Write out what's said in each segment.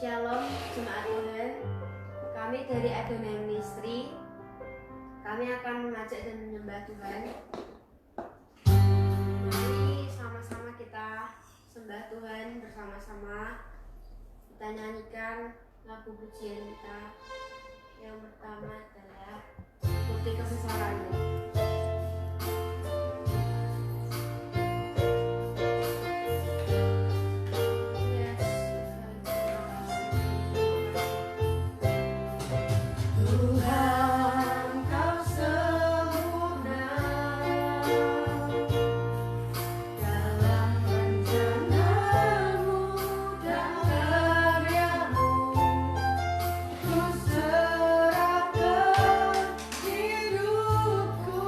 Shalom jemaat Tuhan. Kami dari Adonai Ministry. Kami akan mengajak dan menyembah Tuhan. Mari sama-sama kita sembah Tuhan bersama-sama. Kita nyanyikan lagu pujian kita. Yang pertama adalah Bukti Kebesaranmu. Hidupku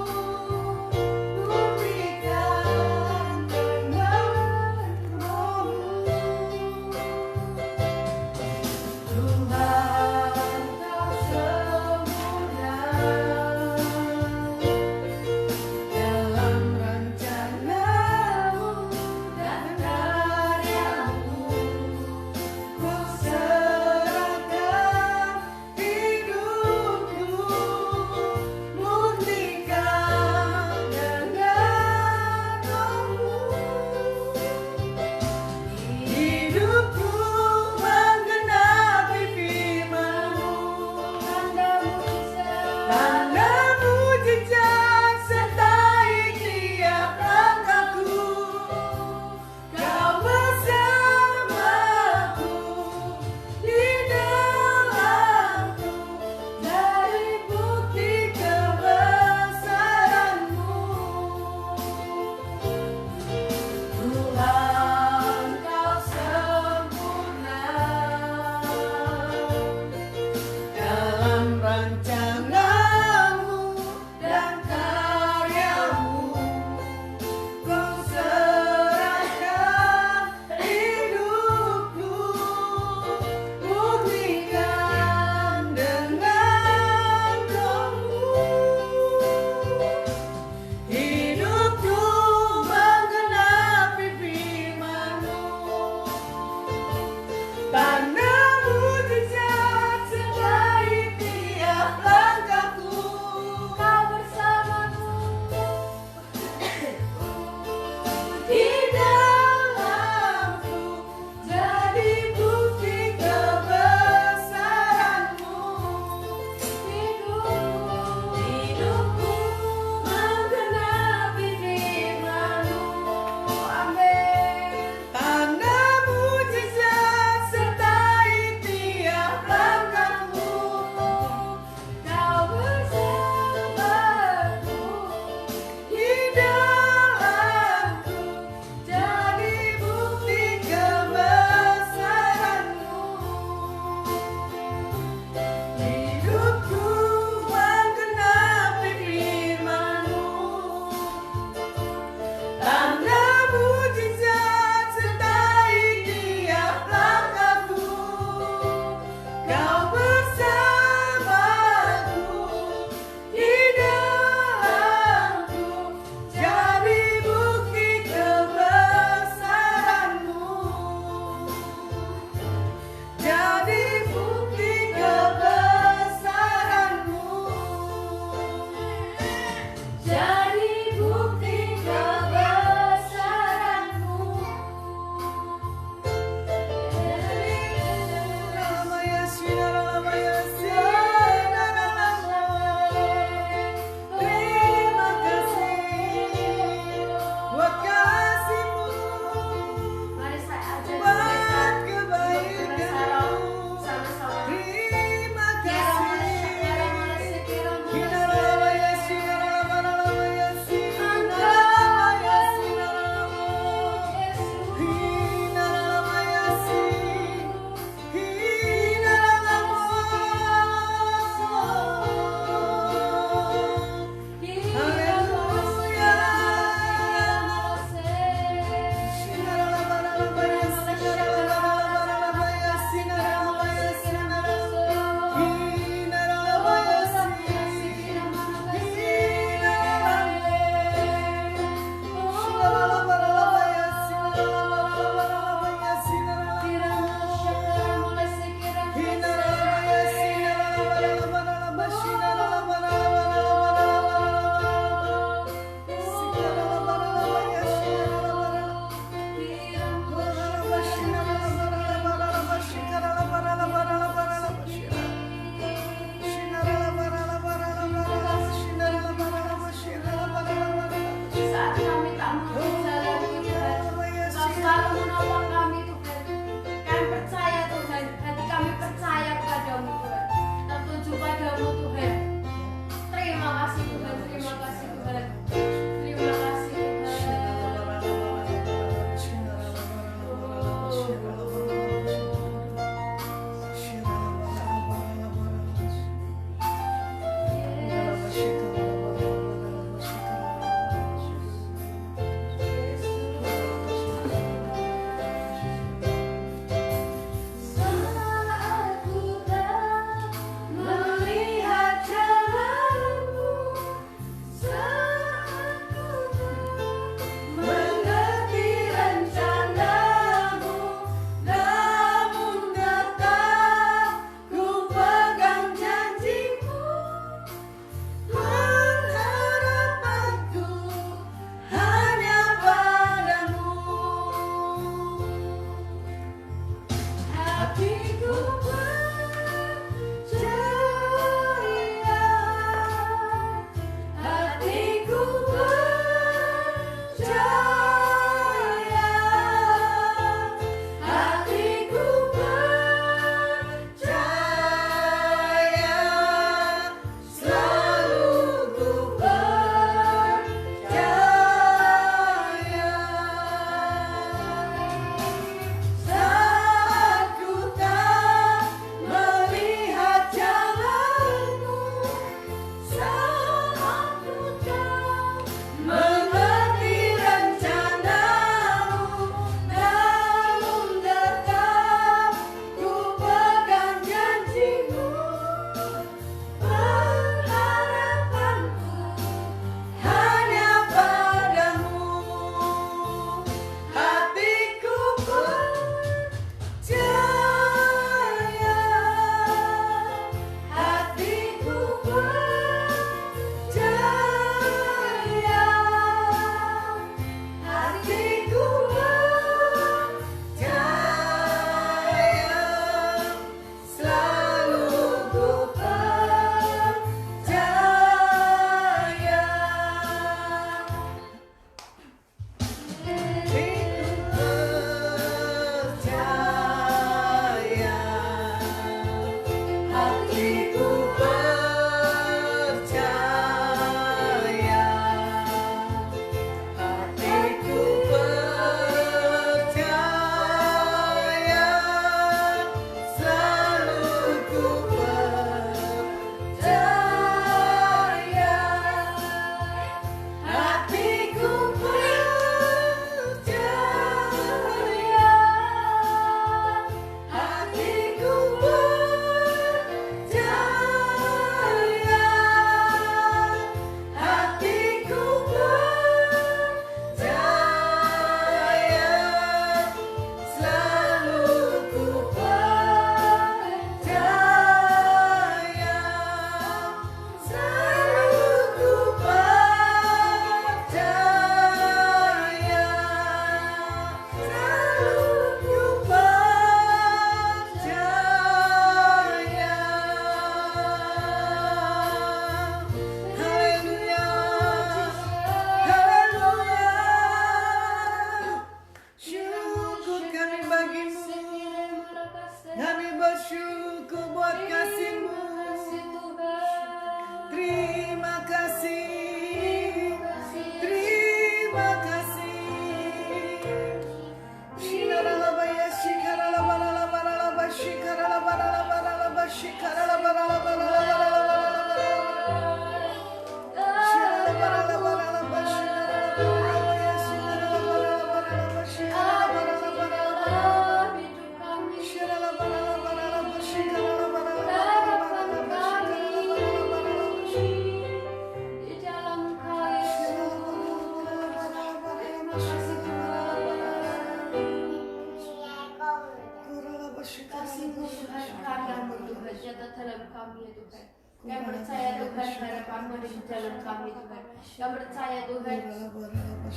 nyata dalam kami ya Tuhan. Kami percaya Tuhan harapanmu ada di dalam kami Tuhan. Kami percaya Tuhan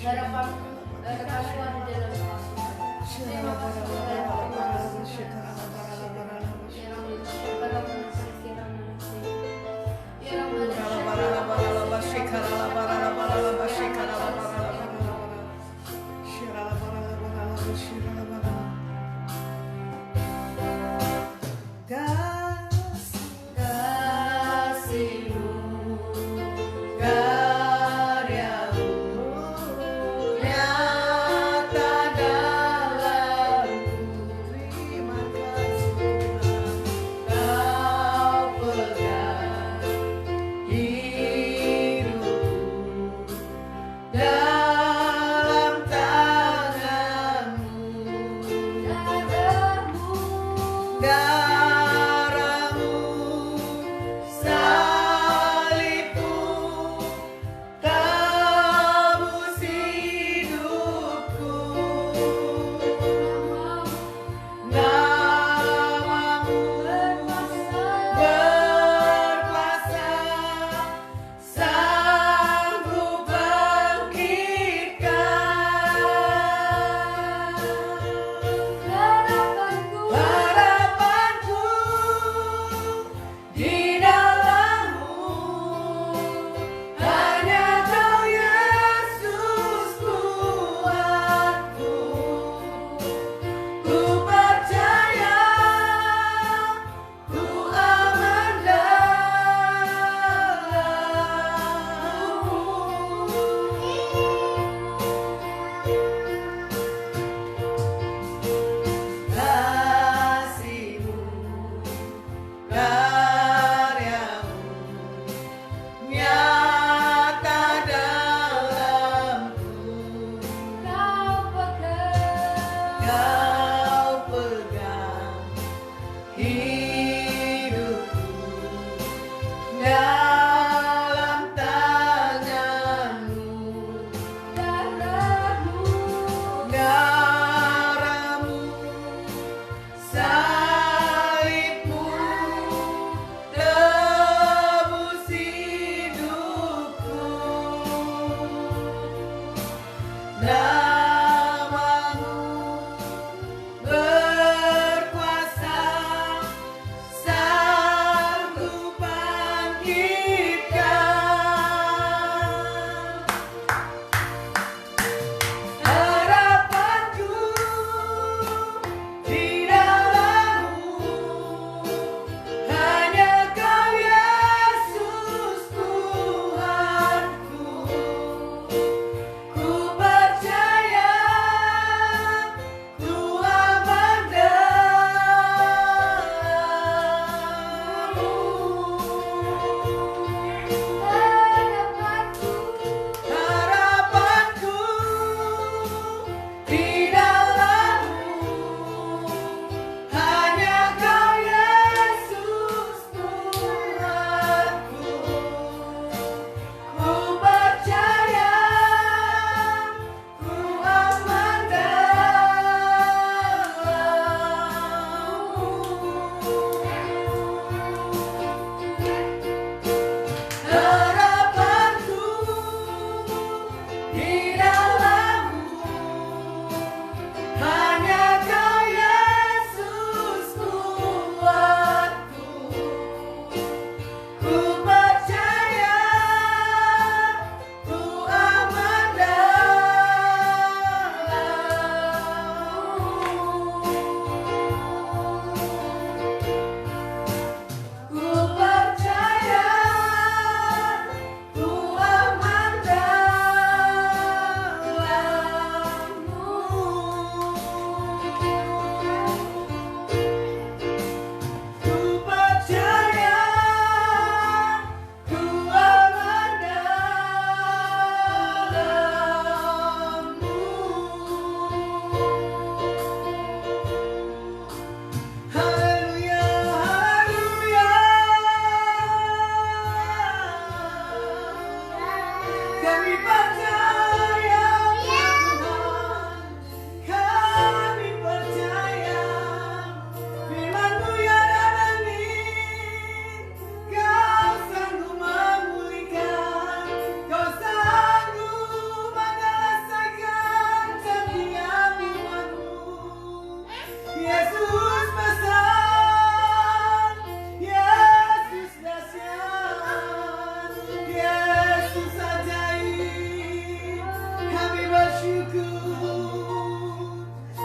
harapanmu ada di dalam kami. Terima kasih Tuhan. Terima kasih. Dalam tanganmu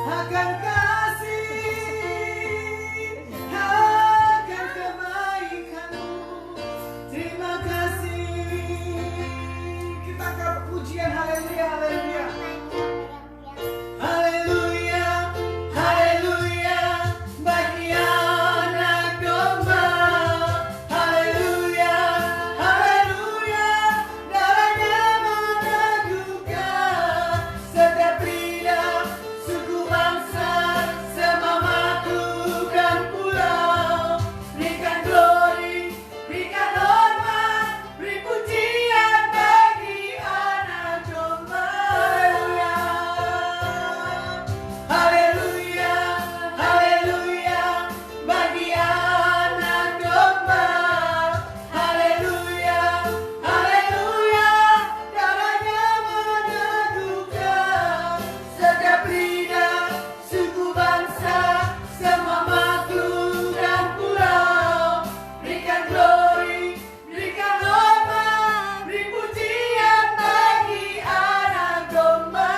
akan kasih, akan kebaikan-Mu. Terima kasih. Kita angkat pujian, haleluya, haleluya. Haleluya, haleluya, bagi anak domba. Haleluya, haleluya, darahnya meneguhkan setiap lidah, suku bangsa, semua makhluk dan pulau. Berikan glory, berikan hormat, beri pujian bagi anak domba. Haleluya, haleluya, bagi anak domba. Haleluya, haleluya, darahnya meneguhkan setiap lidah, suku bangsa, semua makhluk dan pulau. Berikan glory, berikan hormat, beri pujian bagi anak domba.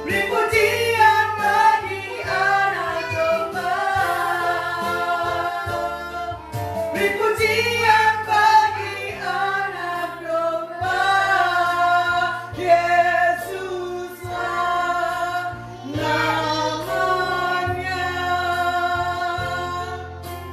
Beri pujian bagi anak domba. Beri pujian bagi anak domba. Yesuslah namanya.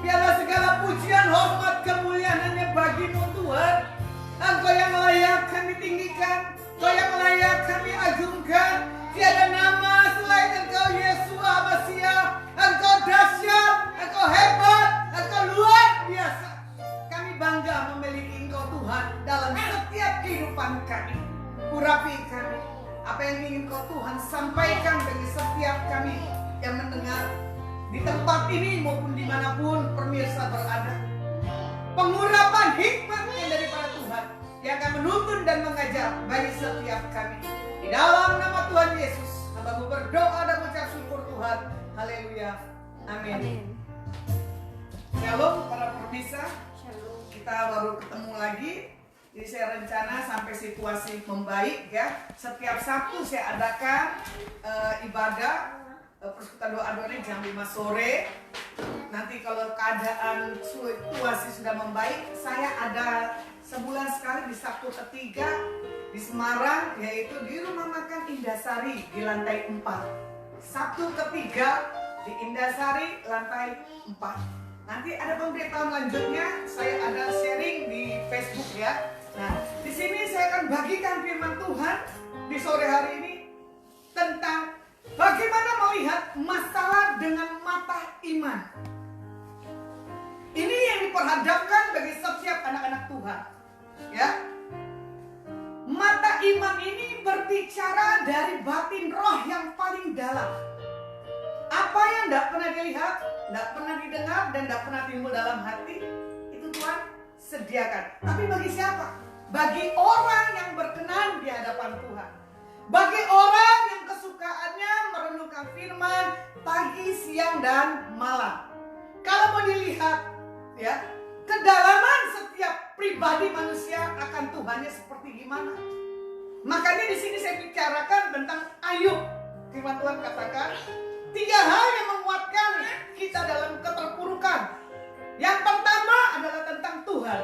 Biarlah segala pujian, hormat, kemuliaan hanya bagi-Mu Tuhan. Engkau yang layak kami tinggikan, Engkau yang layak kami agungkan. Tiada nama selain Engkau, Yeshua Masiah. Engkau dahsyat, Engkau hebat, Engkau luar biasa. Kami bangga memiliki Engkau Tuhan dalam setiap kehidupan kami. Urapi kami, apa yang ingin Engkau Tuhan sampaikan bagi setiap kami yang mendengar di tempat ini maupun dimanapun pemirsa berada. Pengurapan hikmatnya daripada Tuhan yang akan menuntun dan mengajar bagi setiap kami. Di dalam nama Tuhan Yesus, hamba-Mu berdoa dan mengucap syukur Tuhan. Haleluya. Amin. Shalom para pemirsa. Shalom. Kita baru ketemu lagi. Jadi saya rencana sampai situasi membaik ya. Setiap Sabtu saya adakan ibadah persekutuan doa-doanya jam 5 sore. Nanti kalau keadaan situasi sudah membaik, saya ada sebulan sekali di Sabtu ketiga di Semarang, yaitu di Rumah Makan Indasari di lantai 4. Sabtu ketiga di Indasari lantai 4. Nanti ada pemberitahuan lanjutnya, saya ada sharing di Facebook ya. Nah, di sini saya akan bagikan firman Tuhan di sore hari ini tentang bagaimana melihat masalah dengan mata iman. Ini yang diperhadapkan bagi setiap anak-anak Tuhan. Ya. Mata iman ini berbicara dari batin roh yang paling dalam. Apa yang tidak pernah dilihat, tidak pernah didengar, dan tidak pernah timbul dalam hati, itu Tuhan sediakan. Tapi bagi siapa? Bagi orang yang berkenan di hadapan Tuhan. Bagi orang yang kesukaannya merenungkan firman pagi, siang, dan malam. Kalau mau dilihat, ya, kedalaman setiap pribadi manusia akan Tuhannya seperti gimana. Makanya di sini saya bicarakan tentang Ayub. Firman Tuhan katakan 3 hal yang menguatkan kita dalam keterpurukan. Yang pertama adalah tentang Tuhan.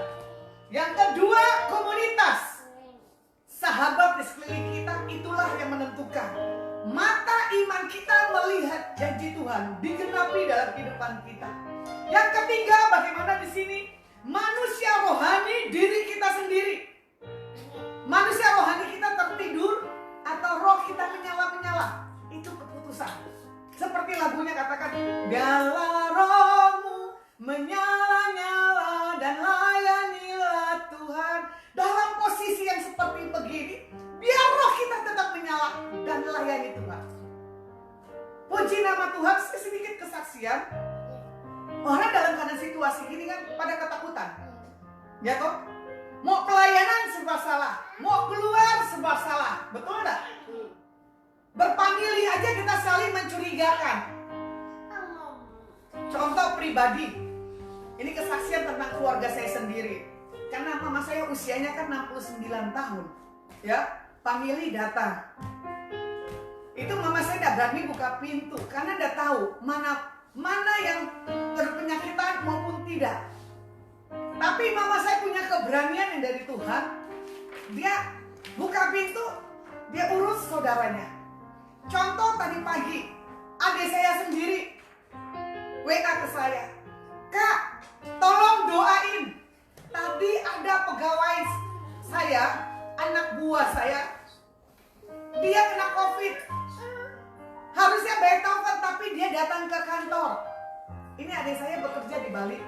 Yang kedua, komunitas. Sahabat di sekeliling kita, itulah yang menentukan. Mata iman kita melihat janji Tuhan digenapi dalam kehidupan kita. Yang ketiga, bagaimana di sini manusia rohani diri kita sendiri. Manusia rohani kita tertidur atau roh kita menyala-menyala. Itu keputusan. Seperti lagunya katakan, biarlah rohmu menyala-nyala dan layanilah Tuhan. Dalam posisi yang seperti begini, biar roh kita tetap menyala dan melayani Tuhan. Puji nama Tuhan. Sedikit kesaksian. Orang dalam keadaan situasi gini kan pada ketakutan. Ya toh? Mau pelayanan serba salah, mau keluar serba salah. Betul enggak? Berpamili aja kita saling mencurigakan. Contoh pribadi. Ini kesaksian tentang keluarga saya sendiri. Karena mama saya usianya kan 69 tahun. Ya, famili datang. Itu mama saya tidak berani buka pintu karena tidak tahu mana yang berpenyakitan maupun tidak. Tapi mama saya punya keberanian yang dari Tuhan. Dia buka pintu, dia urus saudaranya. Contoh tadi pagi, adik saya sendiri WA ke saya, "Kak, tolong doain. Tadi ada pegawai saya, anak buah saya, dia kena COVID. Harusnya baik taufan, tapi dia datang ke kantor." Ini adik saya bekerja di Bali,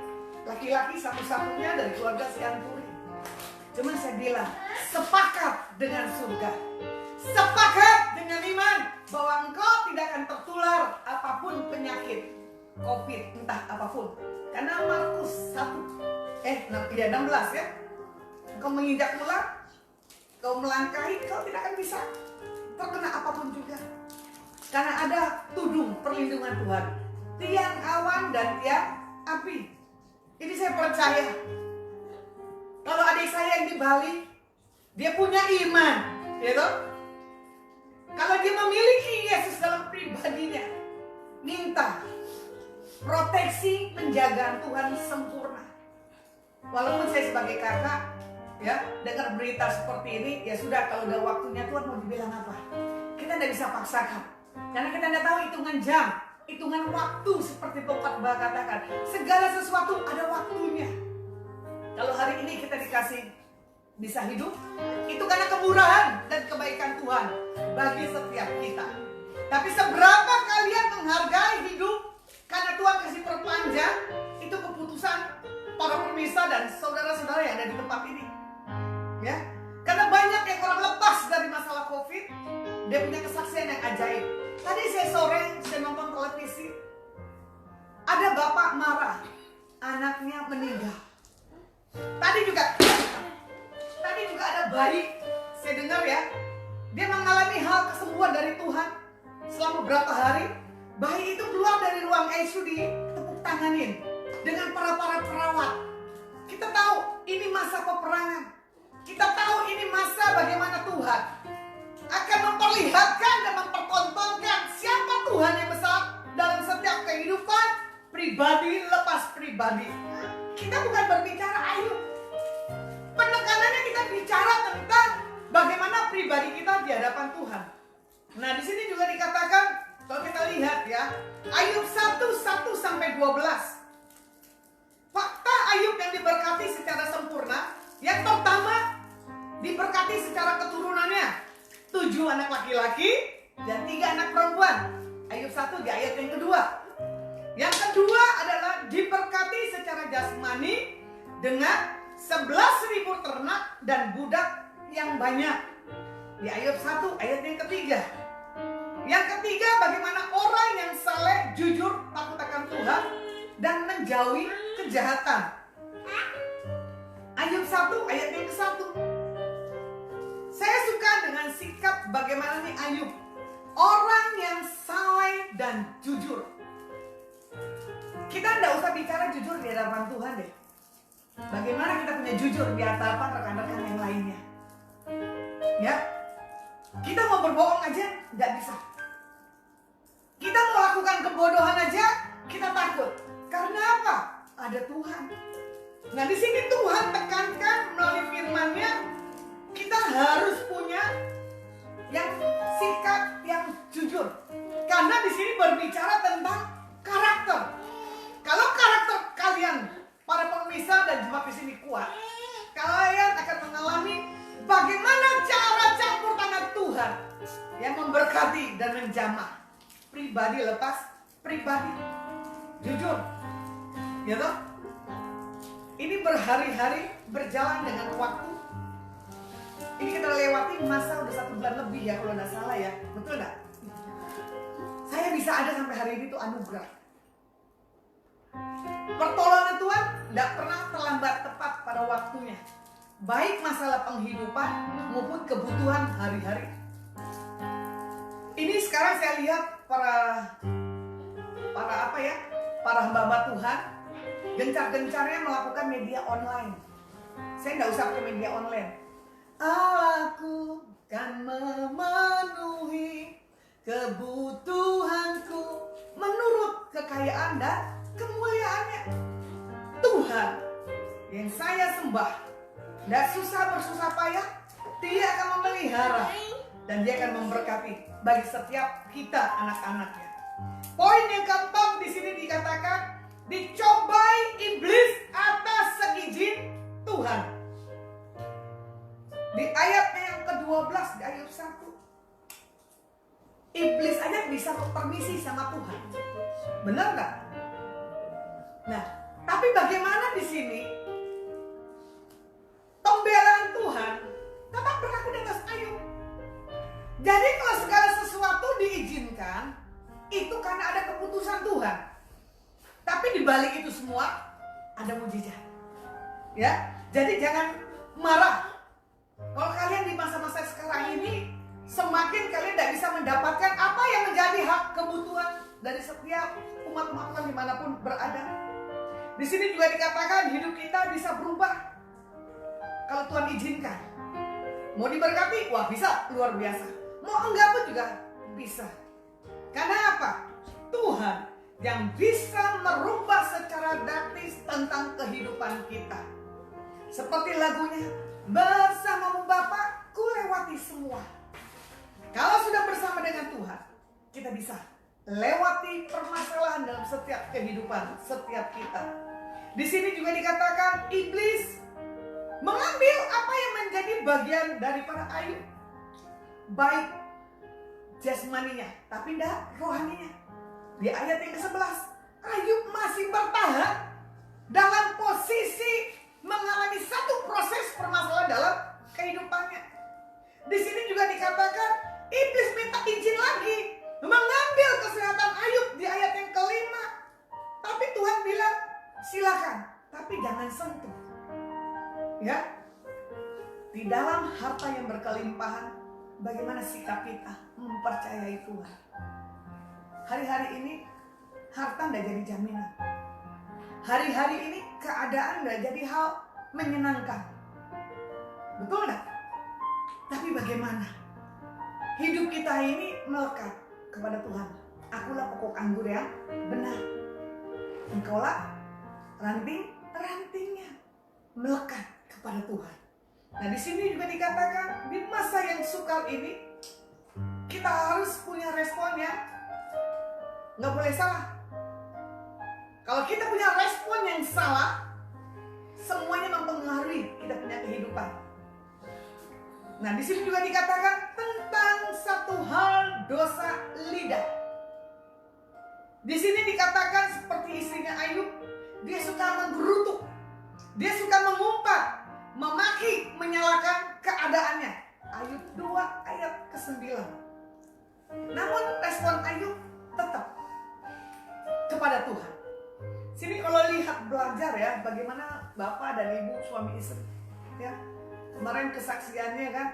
laki-laki satu-satunya dari keluarga Sianturi. Cuman saya bilang, sepakat dengan surga, sepakat dengan iman bahwa engkau tidak akan tertular apapun penyakit COVID, entah apapun. Karena Markus 16 ya, engkau menginjak ular, kau melangkahi, kau tidak akan bisa terkena apapun juga. Karena ada tudung perlindungan Tuhan, tiang awan dan tiang api. Ini saya percaya. Kalau adik saya yang di Bali, dia punya iman, gitu. Kalau dia memiliki Yesus dalam pribadinya, minta proteksi penjagaan Tuhan sempurna. Walaupun saya sebagai kakak, ya, dengar berita seperti ini, ya sudah, kalau udah waktunya Tuhan mau dibilang apa, kita tidak bisa paksakan. Karena kita tidak tahu hitungan jam, hitungan waktu, seperti Khotbah katakan, segala sesuatu ada waktunya. Kalau hari ini kita dikasih bisa hidup, itu karena kemurahan dan kebaikan Tuhan bagi setiap kita. Tapi seberapa kalian menghargai hidup karena Tuhan kasih perpanjang, itu keputusan para pemirsa dan saudara-saudara yang ada di tempat ini. Ya, karena banyak yang orang lepas dari masalah COVID, dia punya kesaksian yang ajaib. Tadi saya nonton televisi, ada bapak marah, anaknya meninggal. Tadi juga ada bayi, saya dengar ya, dia mengalami hal kesembuhan dari Tuhan selama berapa hari. Bayi itu keluar dari ruang ICU, ditepuk tanganin dengan para perawat. Kita tahu ini masa peperangan. Kita tahu ini masa bagaimana Tuhan akan memperlihatkan dan mempertontonkan siapa Tuhan yang besar dalam setiap kehidupan pribadi lepas pribadi. Kita bukan berbicara Ayub. Penekanannya kita bicara tentang bagaimana pribadi kita di hadapan Tuhan. Nah, di sini juga dikatakan, kalau kita lihat ya, Ayub 1:1-12. Fakta Ayub yang diberkati secara sempurna, yang pertama diberkati secara keturunannya, 7 anak laki-laki dan 3 anak perempuan. Ayub 1 di ayat yang kedua. Yang kedua adalah diberkati secara jasmani dengan 11.000 ternak dan budak yang banyak. Di Ayub 1 ayat yang ketiga. Yang ketiga, bagaimana orang yang saleh, jujur, takut akan Tuhan dan menjauhi kejahatan. Ayub 1 ayat yang ke-1. Saya suka dengan sikap bagaimana nih Ayub, orang yang saleh dan jujur. Kita tidak usah bicara jujur di hadapan Tuhan deh. Bagaimana kita punya jujur di hadapan rekan-rekan yang lainnya. Ya, kita mau berbohong aja nggak bisa. Kita mau lakukan kebodohan aja kita takut. Karena apa? Ada Tuhan. Nah, di sini Tuhan tekankan melalui firman-Nya, kita harus punya yang sikap yang jujur. Karena di sini berbicara tentang karakter. Kalau karakter kalian, para pemirsa dan jemaat di sini kuat, kalian akan mengalami bagaimana cara campur tangan Tuhan yang memberkati dan menjamah pribadi lepas pribadi. Jujur, gitu. Ini berhari-hari berjalan dengan waktu. Ini kita lewati masa udah 1 bulan lebih ya kalau nggak salah ya, betul nggak? Saya bisa ada sampai hari ini itu anugerah. Pertolongan Tuhan tidak pernah terlambat tepat pada waktunya. Baik masalah penghidupan maupun kebutuhan hari-hari. Ini sekarang saya lihat para hamba Tuhan gencar-gencarnya melakukan media online. Saya tidak usah pakai media online. Aku kan memenuhi kebutuhanku menurut kekayaan dan kemuliaannya. Tuhan yang saya sembah, tidak susah bersusah payah, Dia akan memelihara dan Dia akan memberkati bagi setiap kita anak-anaknya. Poin yang keempat di sini dikatakan dicobai iblis atas seizin Tuhan. Di ayatnya yang ke-12, di ayat 1, iblis aja bisa permisi sama Tuhan. Benar nggak? Nah, tapi bagaimana di sini pembelaan Tuhan tetap berlaku di atas Ayub. Jadi kalau segala sesuatu diizinkan, itu karena ada keputusan Tuhan. Tapi di balik itu semua ada mujizat. Ya, jadi jangan marah. Kalau kalian di masa-masa sekarang ini semakin kalian tidak bisa mendapatkan apa yang menjadi hak kebutuhan dari setiap umat-umat Tuhan dimanapun berada. Di sini juga dikatakan hidup kita bisa berubah kalau Tuhan izinkan. Mau diberkati, wah bisa, luar biasa. Mau enggak pun juga bisa. Karena apa? Tuhan yang bisa merubah secara drastis tentang kehidupan kita. Seperti lagunya, bersamamu Bapa, ku lewati semua. Kalau sudah bersama dengan Tuhan, kita bisa lewati permasalahan dalam setiap kehidupan setiap kita. Di sini juga dikatakan iblis mengambil apa yang menjadi bagian daripada Ayub, baik jasmaninya, tapi tidak rohaninya. Di ayat yang ke-11, Ayub masih bertahan dalam posisi mengalami satu proses permasalahan dalam kehidupannya. Di sini juga dikatakan iblis minta izin lagi mengambil kesehatan Ayub di ayat yang ke-5. Tapi Tuhan bilang, silakan, tapi jangan sentuh. Ya, di dalam harta yang berkelimpahan, bagaimana sikap kita mempercayai Tuhan? Hari-hari ini harta tidak jadi jaminan. Hari-hari ini keadaan tidak jadi hal menyenangkan. Betul tidak? Tapi bagaimana hidup kita ini melekat kepada Tuhan? Akulah pokok anggur yang benar. Engkaulah ranting-rantingnya, melekat kepada Tuhan. Nah, di sini juga dikatakan di masa yang sukar ini kita harus punya respon yang nggak boleh salah. Kalau kita punya respon yang salah, semuanya mempengaruhi kita punya kehidupan. Nah, di sini juga dikatakan tentang satu hal, dosa lidah. Di sini dikatakan seperti istrinya Ayub, dia suka menggerutu, dia suka mengumpat, memaki, menyalahkan keadaannya. Ayub 2 ayat ke-9. Namun respon Ayub tetap kepada Tuhan. Sini kalau lihat belajar ya, bagaimana bapak dan ibu suami istri. Ya, kemarin kesaksiannya kan,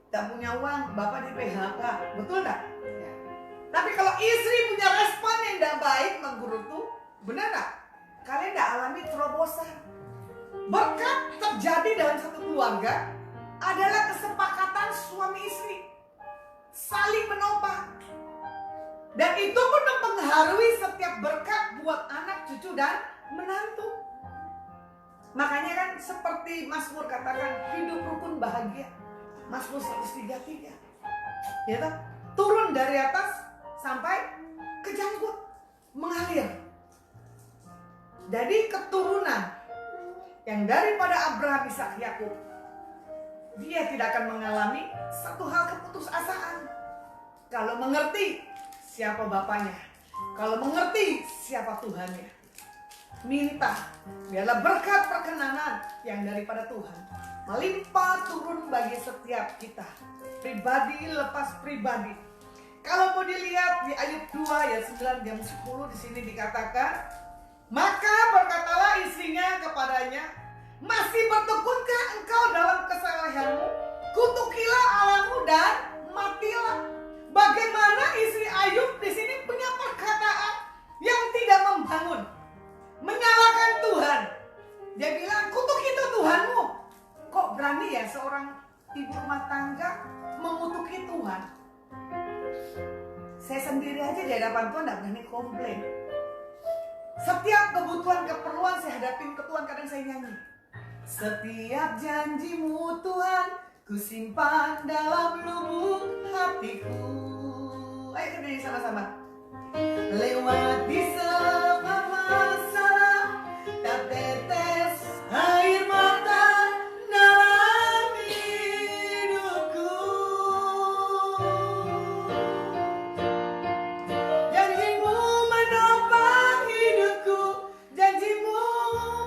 tak punya uang, bapak di PHK, betul tak? Ya. Tapi kalau istri punya respon yang tidak baik, menggerutu, benar tak? Kalian tidak alami terobosan. Berkat terjadi dalam satu keluarga adalah kesepakatan suami istri saling menopang. Dan itu pun mempengaruhi setiap berkat buat anak, cucu, dan menantu. Makanya kan seperti Mazmur katakan, hidup rukun bahagia. Mazmur 133. Ya toh? Turun dari atas sampai ke janggut, mengalir. Jadi keturunan yang daripada Abraham, Ishak, Yakub, dia tidak akan mengalami satu hal keputusasaan. Kalau mengerti siapa bapaknya, kalau mengerti siapa Tuhannya, minta biarlah berkat perkenanan yang daripada Tuhan melimpah turun bagi setiap kita, pribadi lepas pribadi. Kalau mau dilihat di Ayub 2 ayat 9 dan 10, di sini dikatakan, maka berkatalah istrinya kepadanya, masih bertekunkah engkau dalam kesalehanmu? Kutukilah Allahmu dan matilah. Bagaimana istri Ayub di sini punya perkataan yang tidak membangun, menyalahkan Tuhan. Dia bilang, kutuk itu Tuhanmu. Kok berani ya seorang ibu rumah tangga mengutuki Tuhan? Saya sendiri aja di hadapan Tuhan gak berani komplain. Setiap kebutuhan, keperluan saya hadapin ke Tuhan, kadang saya nyanyi. Setiap janjimu Tuhan, ku simpan dalam lubuk hatiku. Ayo kita nyanyi sama-sama. Lewati semua masalah, tak tetes air mata dalam hidupku. Janjimu menopang hidupku, janjimu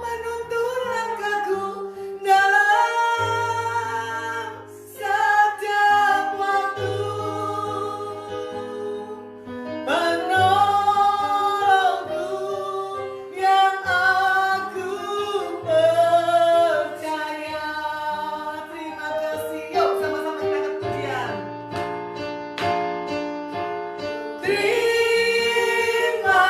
menuntun langkahku dalam setiap waktu. Penolongku yang aku percaya. Terima kasih. Yuk sama-sama kita angkat pujian. Terima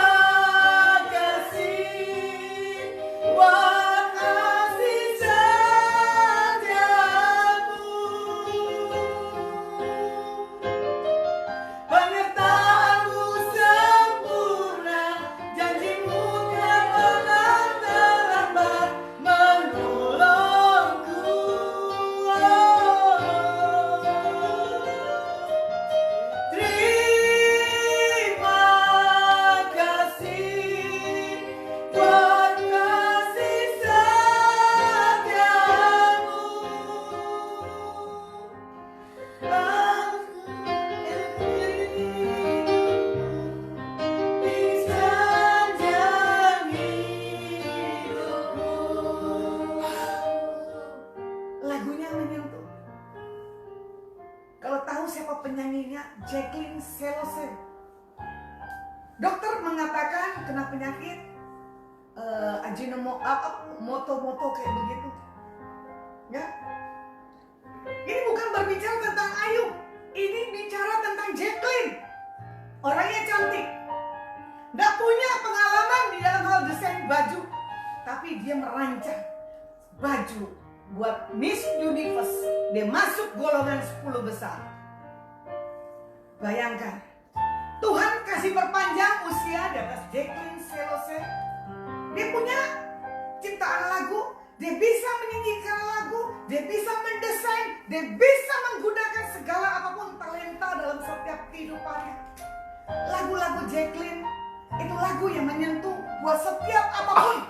kasih buat kasih setiamu. Penyertaanmu sempurna, janjimu tak pernah terlambat menolongku. Terima kasih buat kasih setiamu. Di sepanjang hidupku. Lagunya menyentuh. Kalau tahu siapa penyanyinya, Jacqueline Selose. Dokter mengatakan kena penyakit moto kayak begitu. Ya. Ini bukan berbicara tentang Ayub. Ini bicara tentang Jacqueline. Orangnya cantik. Nggak punya pengalaman di dalam hal desain baju. Tapi dia merancang baju buat Miss Universe. Dia masuk golongan 10 besar. Bayangkan. Tuhan kasih perpanjang usia di atas Jacqueline Selose. Dia punya ciptaan lagu. Dia bisa menyanyikan lagu, dia bisa mendesain, dia bisa menggunakan segala apapun talenta dalam setiap kehidupannya. Lagu-lagu Jacqueline itu lagu yang menyentuh buat setiap apapun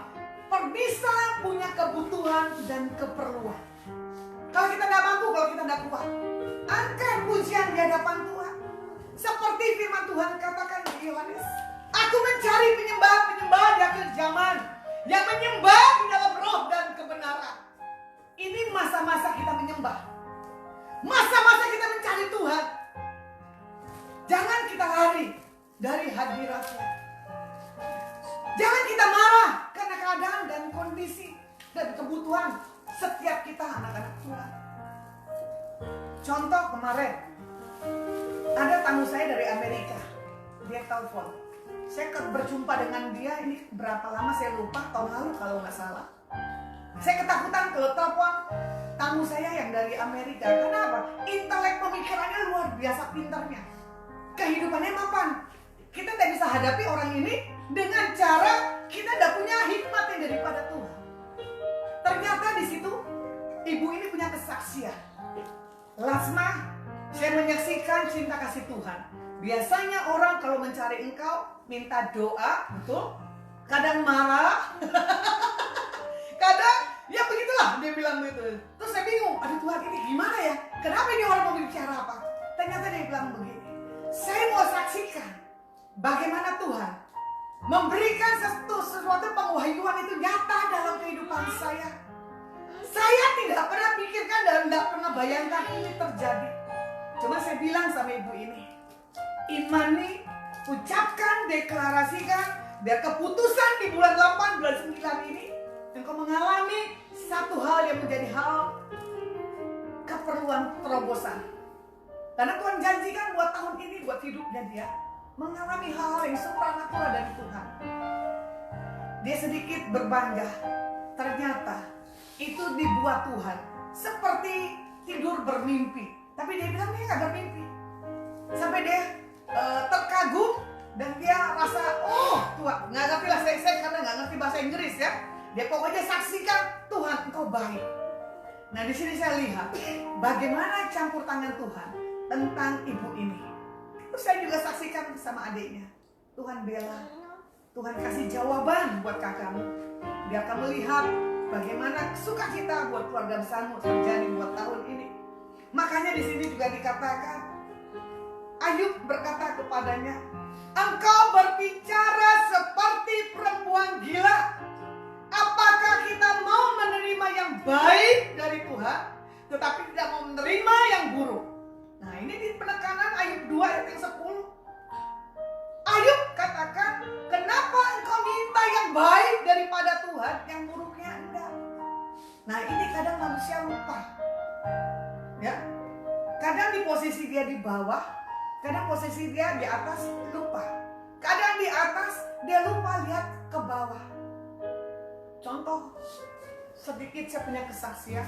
bisa punya kebutuhan dan keperluan. Kalau kita tidak mampu, kalau kita tidak kuat, angkat pujian di hadapan Tuhan. Seperti firman Tuhan katakan di Yohanes, aku mencari penyembah-penyembah di akhir zaman yang menyembah di dalam roh dan kebenaran. Ini masa-masa kita menyembah. Masa-masa kita mencari Tuhan. Jangan kita lari dari hadiratnya. Jangan kita marah karena keadaan dan kondisi dan kebutuhan setiap kita anak-anak Tuhan. Contoh kemarin, ada tamu saya dari Amerika. Dia telepon. Saya berjumpa dengan dia ini berapa lama saya lupa, tahun lalu kalau nggak salah. Saya ketakutan kalau telepon tamu saya yang dari Amerika. Kenapa? Intelek pemikirannya luar biasa pintarnya. Kehidupannya mapan. Kita tidak bisa hadapi orang ini dengan cara kita tidak punya hikmat yang daripada Tuhan. Ternyata di situ ibu ini punya kesaksian. Lasma, saya menyaksikan cinta kasih Tuhan. Biasanya orang kalau mencari engkau minta doa, betul? Kadang marah, kadang ya begitulah dia bilang begitu. Terus saya bingung, aduh Tuhan ini gimana ya? Kenapa ini orang mau bicara apa? Ternyata dia bilang begini, saya mau saksikan bagaimana Tuhan memberikan sesuatu pengwahyuan itu nyata dalam kehidupan saya. Saya tidak pernah pikirkan dan tidak pernah bayangkan ini terjadi. Cuma saya bilang sama ibu ini, imani, ucapkan, deklarasikan, biar keputusan di bulan 8, bulan 9 ini engkau mengalami satu hal yang menjadi hal keperluan terobosan. Karena Tuhan janjikan buat tahun ini, buat hidupnya dia mengalami hal-hal yang supranatural dari Tuhan. Dia sedikit berbangga. Ternyata itu dibuat Tuhan seperti tidur bermimpi. Tapi dia bilang dia nggak bermimpi. Sampai dia terkadang Dan dia rasa, oh Tuhan, nggak ngerti lah saya karena nggak ngerti bahasa Inggris ya. Dia pokoknya saksikan Tuhan Engkau baik. Nah di sini saya lihat bagaimana campur tangan Tuhan tentang ibu ini. Terus saya juga saksikan sama adiknya. Tuhan bela, Tuhan kasih jawaban buat kakakmu. Biar kamu lihat bagaimana sukacita buat keluarga besarmu terjadi buat tahun ini. Makanya di sini juga dikatakan, Ayub berkata kepadanya, engkau berbicara seperti perempuan gila. Apakah kita mau menerima yang baik dari Tuhan, tetapi tidak mau menerima yang buruk? Nah ini di penekanan Ayub 2 ayat yang 10. Ayub katakan, kenapa engkau minta yang baik daripada Tuhan, yang buruknya enggak? Nah ini kadang manusia lupa. Ya, kadang di posisi dia di bawah, kadang posisi dia di atas lupa. Kadang di atas dia lupa lihat ke bawah. Contoh sedikit saya punya kesaksian.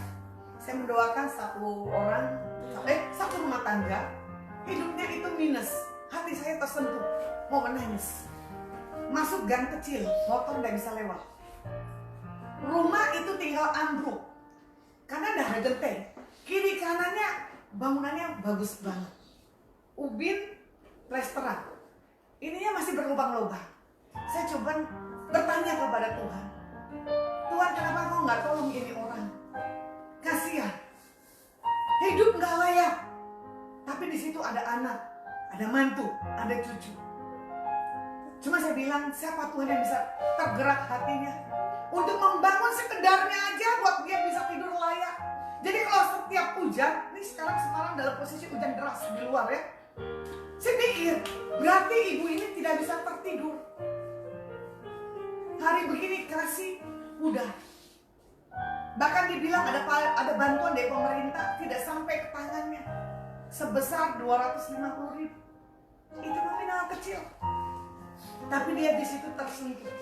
Saya mendoakan satu rumah tangga, hidupnya itu minus. Hati saya tersentuh, mau menangis. Masuk gang kecil, motor tidak bisa lewat. Rumah itu tinggal ambruk karena tidak ada genteng. Kiri kanannya bangunannya bagus banget. Ubin restoran. Ininya masih berlubang-lubang. Saya coba bertanya kepada Tuhan. Tuhan, kenapa kau nggak tolong ini orang? Kasihan. Hidup nggak layak. Tapi di situ ada anak, ada mantu, ada cucu. Cuma saya bilang, siapa Tuhan yang bisa tergerak hatinya untuk membangun sekedarnya aja buat dia bisa tidur layak. Jadi kalau setiap hujan, ini sekarang Semarang dalam posisi hujan deras di luar ya. Saya pikir, berarti ibu ini tidak bisa tertidur. Hari begini kasih udah. Bahkan dibilang ada bantuan dari pemerintah tidak sampai ke tangannya. Sebesar 250.000. Itu nominal kecil. Tapi dia di situ tersentuh.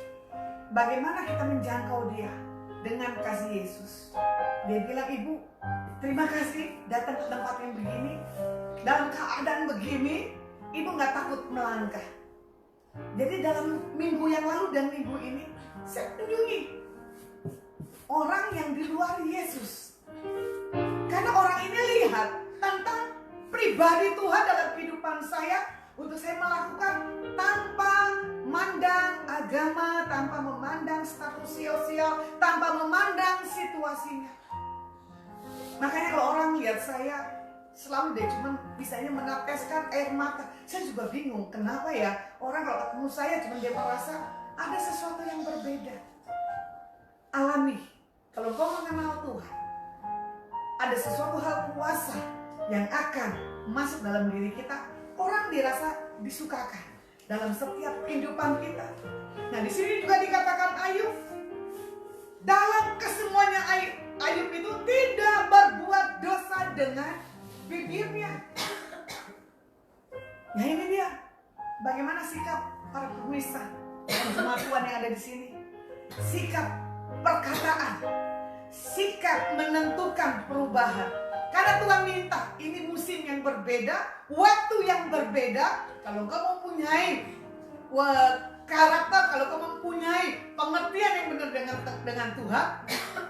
Bagaimana kita menjangkau dia dengan kasih Yesus? Dia bilang, ibu, terima kasih datang ke tempat yang begini. Dalam keadaan begini, ibu nggak takut melangkah. Jadi dalam minggu yang lalu dan minggu ini, saya kunjungi orang yang di luar Yesus. Karena orang ini lihat tentang pribadi Tuhan dalam kehidupan saya, untuk saya melakukan tanpa memandang agama, tanpa memandang status sosial, tanpa memandang situasinya. Makanya kalau orang lihat saya, selalu deh cuman bisanya meneteskan air mata. Saya juga bingung, kenapa ya orang kalau ketemu saya cuman dia merasa ada sesuatu yang berbeda. Alami, kalau kau mengenal Tuhan, ada sesuatu hal kuasa yang akan masuk dalam diri kita. Orang dirasa disukakan dalam setiap kehidupan kita. Nah di sini juga dikatakan Ayub, dalam kesemuanya Ayub itu tidak berbuat dosa dengan bibirnya. Nah ini dia, bagaimana sikap para pemirsa dan jemaat Tuhan yang ada di sini. Sikap perkataan, sikap menentukan perubahan. Karena Tuhan minta, ini musim yang berbeda, waktu yang berbeda. Kalau kau mempunyai karakter, kalau kau mempunyai pengertian yang benar dengan Tuhan,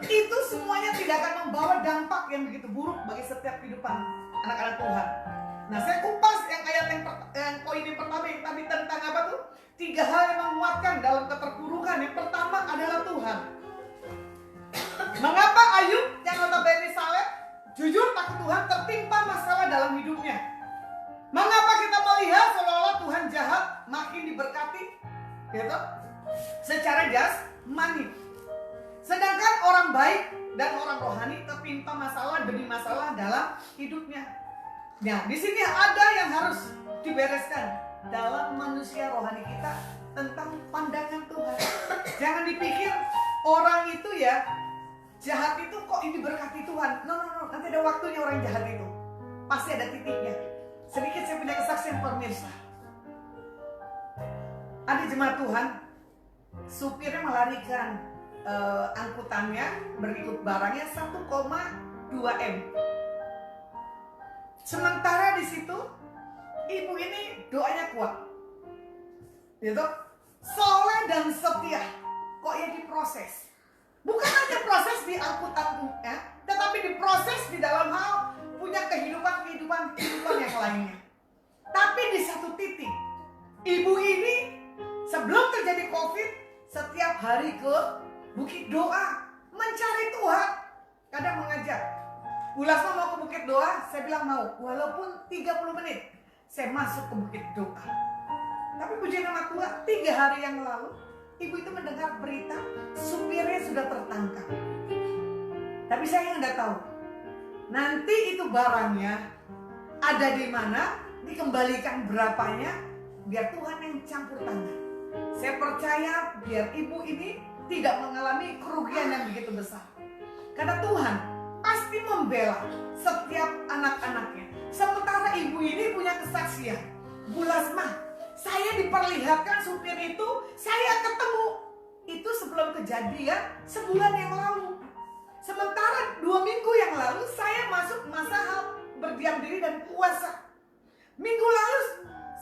itu semuanya tidak akan membawa dampak yang begitu buruk bagi setiap kehidupan anak-anak Tuhan. Nah saya kupas yang ayat yang poin yang pertama yang tadi tentang apa tuh? 3 hal yang menguatkan dalam keterpurukan. Yang pertama adalah Tuhan. Mengapa Ayub yang notabene saleh, jujur takut Tuhan, tertimpa masalah dalam hidupnya? Mengapa kita melihat seolah-olah Tuhan jahat makin diberkati, gitu? Secara jasmani. Sedangkan orang baik dan orang rohani tertimpa masalah demi masalah dalam hidupnya. Nah, di sini ada yang harus dibereskan dalam manusia rohani kita tentang pandangan Tuhan. Jangan dipikir orang itu ya jahat itu kok ini berkati Tuhan. No. Nanti ada waktunya orang jahat itu. Pasti ada titiknya. Sedikit saya punya kesaksian pemirsa. Ada jemaat Tuhan, supirnya melarikan angkutannya, berikut barangnya 1,2 M. Sementara di situ, ibu ini doanya kuat. Gitu. Soleh dan setia. Kok ya diproses? Bukan hanya proses di angkutan ya, tetapi diproses di dalam hal punya kehidupan yang lainnya. Tapi di satu titik, ibu ini sebelum terjadi COVID, setiap hari ke bukit doa, mencari Tuhan. Kadang mengajak, Bu Lasma mau ke bukit doa, saya bilang mau, walaupun 30 menit, saya masuk ke bukit doa. Tapi puji nama Tuhan, 3 hari yang lalu, ibu itu mendengar berita, supirnya sudah tertangkap. Tapi saya nggak tahu, nanti itu barangnya ada di mana, dikembalikan berapanya, biar Tuhan yang campur tangan. Saya percaya biar ibu ini tidak mengalami kerugian yang begitu besar. Karena Tuhan pasti membela setiap anak-anaknya. Sementara ibu ini punya kesaksian. Bu Lasma, saya diperlihatkan supir itu, saya ketemu. Itu sebelum kejadian sebulan yang lalu. Sementara 2 minggu yang lalu saya masuk masa hal berdiam diri dan puasa. Minggu lalu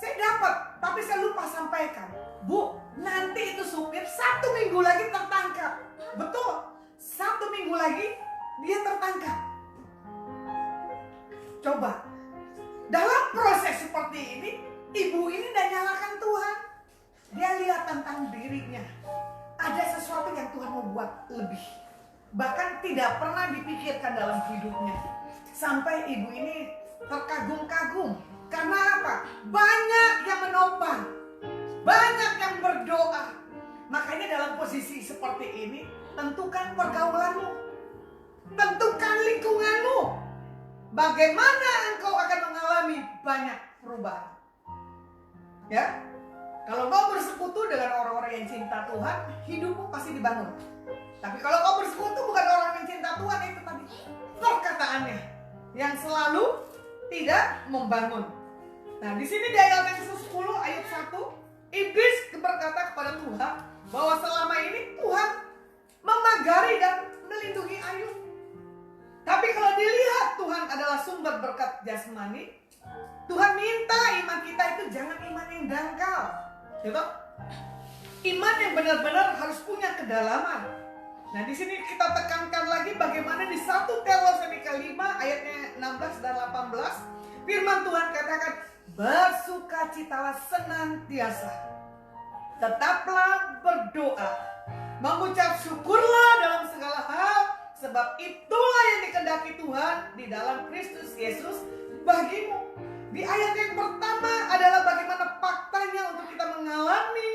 saya dapat, tapi saya lupa sampaikan. Bu, nanti itu supir 1 minggu lagi tertangkap. Betul, 1 minggu lagi dia tertangkap. Coba, dalam proses seperti ini, ibu ini tidak nyalakan Tuhan. Dia lihat tentang dirinya. Ada sesuatu yang Tuhan mau buat lebih. Bahkan tidak pernah dipikirkan dalam hidupnya. Sampai ibu ini terkagum-kagum. Karena apa? Banyak yang menopang. Banyak yang berdoa. Makanya dalam posisi seperti ini, tentukan pergaulanmu. Tentukan lingkunganmu. Bagaimana engkau akan mengalami banyak perubahan. Ya, kalau kau bersekutu dengan orang-orang yang cinta Tuhan, hidupmu pasti dibangun. Tapi kalau kau bersekutu bukan orang yang cinta Tuhan, itu tadi perkataannya yang selalu tidak membangun. Nah, di sini di ayat yang ke-10 ayat 1, iblis berkata kepada Tuhan bahwa selama ini Tuhan memagari dan melindungi Ayub. Tapi kalau dilihat Tuhan adalah sumber berkat jasmani, Tuhan minta iman kita itu jangan iman yang dangkal, gitu? Iman yang benar-benar harus punya kedalaman. Nah, di sini kita tekankan lagi bagaimana di 1 Tesalonika 5 ayatnya 16 dan 18, firman Tuhan katakan, bersukacitalah senantiasa, tetaplah berdoa, mengucap syukurlah dalam segala hal, sebab itulah yang dikehendaki Tuhan di dalam Kristus Yesus bagimu. Di ayat yang pertama adalah bagaimana faktanya untuk kita mengalami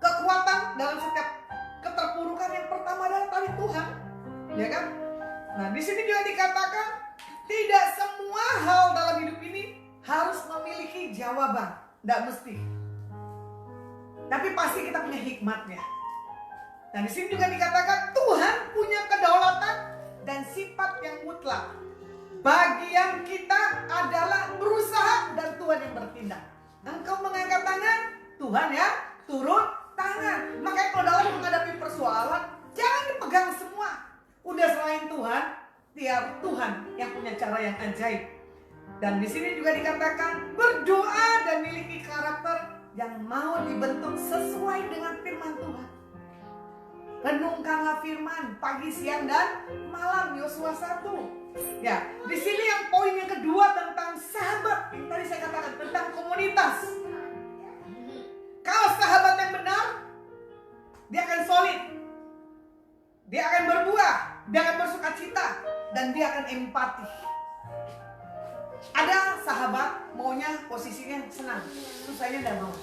kekuatan dalam setiap keterpurukan. Yang pertama adalah tali Tuhan, ya kan? Nah, di sini juga dikatakan tidak semua hal dalam hidup ini harus memiliki jawaban, tidak mesti. Tapi pasti kita punya hikmatnya. Nah, di sini juga dikatakan Tuhan punya kedaulatan dan sifat yang mutlak. Bagian kita adalah berusaha dan Tuhan yang bertindak. Engkau mengangkat tangan, Tuhan ya turun tangan. Makanya kalau dalam menghadapi persoalan, jangan dipegang semua. Udah selain Tuhan, biar Tuhan yang punya cara yang ajaib. Dan di sini juga dikatakan berdoa dan miliki karakter yang mau dibentuk sesuai dengan firman Tuhan. Renungkanlah firman pagi, siang, dan malam. Yosua 1. Ya, di sini yang poin yang kedua tentang sahabat. Yang tadi saya katakan tentang komunitas. Kalau sahabat yang benar, dia akan solid. Dia akan berbuah, dia akan bersukacita, dan dia akan empati. Ada sahabat maunya posisinya senang, susahnya tidak mau.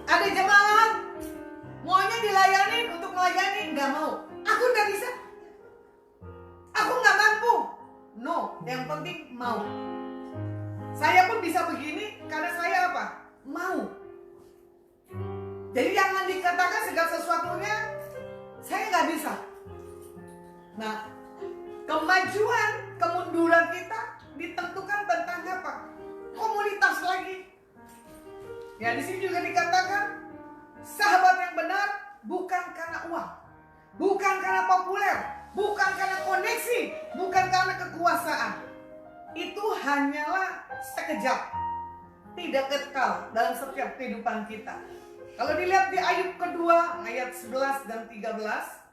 Ada jemaat maunya dilayani untuk melayani, nggak mau. Aku nggak bisa, aku nggak mampu. No, yang penting mau. Saya pun bisa begini karena saya apa? Mau. Jadi jangan dikatakan segala sesuatunya saya nggak bisa. Nah, kemajuan, kemunduran kita ditentukan tentang apa? Komunitas lagi. Ya, di sini juga dikatakan sahabat yang benar bukan karena uang, bukan karena populer, bukan karena koneksi, bukan karena kekuasaan. Itu hanyalah sekejap. tidak kekal dalam setiap kehidupan kita. Kalau dilihat di Ayub kedua ayat 11 dan 13,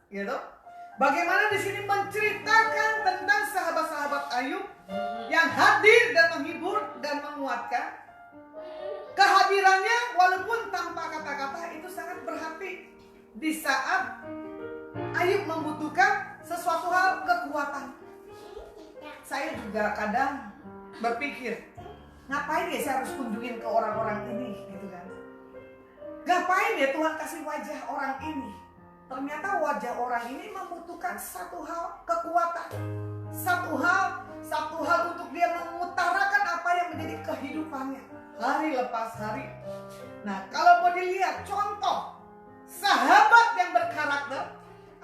gitu. Bagaimana di sini menceritakan tentang sahabat-sahabat Ayub yang hadir dan menghibur dan menguatkan. Kehadirannya walaupun tanpa kata-kata itu sangat berarti di saat Ayub membutuhkan sesuatu hal kekuatan. Saya juga kadang berpikir, ngapain ya saya harus kunjungin ke orang-orang ini gitu kan. Ngapain ya Tuhan kasih wajah orang ini. Ternyata wajah orang ini membutuhkan satu hal kekuatan. Satu hal untuk dia mengutarakan apa yang menjadi kehidupannya hari lepas hari. Nah, kalau mau dilihat contoh sahabat yang berkarakter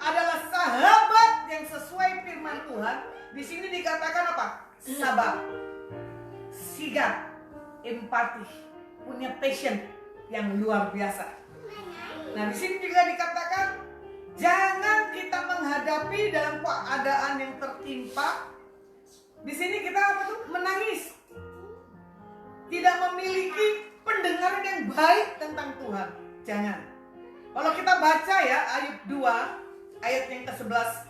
adalah sahabat yang sesuai firman Tuhan. Di sini dikatakan apa? Sabar, sigap, empati, punya passion yang luar biasa. Nah, di sini juga dikatakan jangan kita menghadapi dalam keadaan yang tertimpa. Di sini kita apa tuh? Menangis. Tidak memiliki pendengaran yang baik tentang Tuhan. Jangan. Kalau kita baca ya Ayub 2 ayat yang ke-11.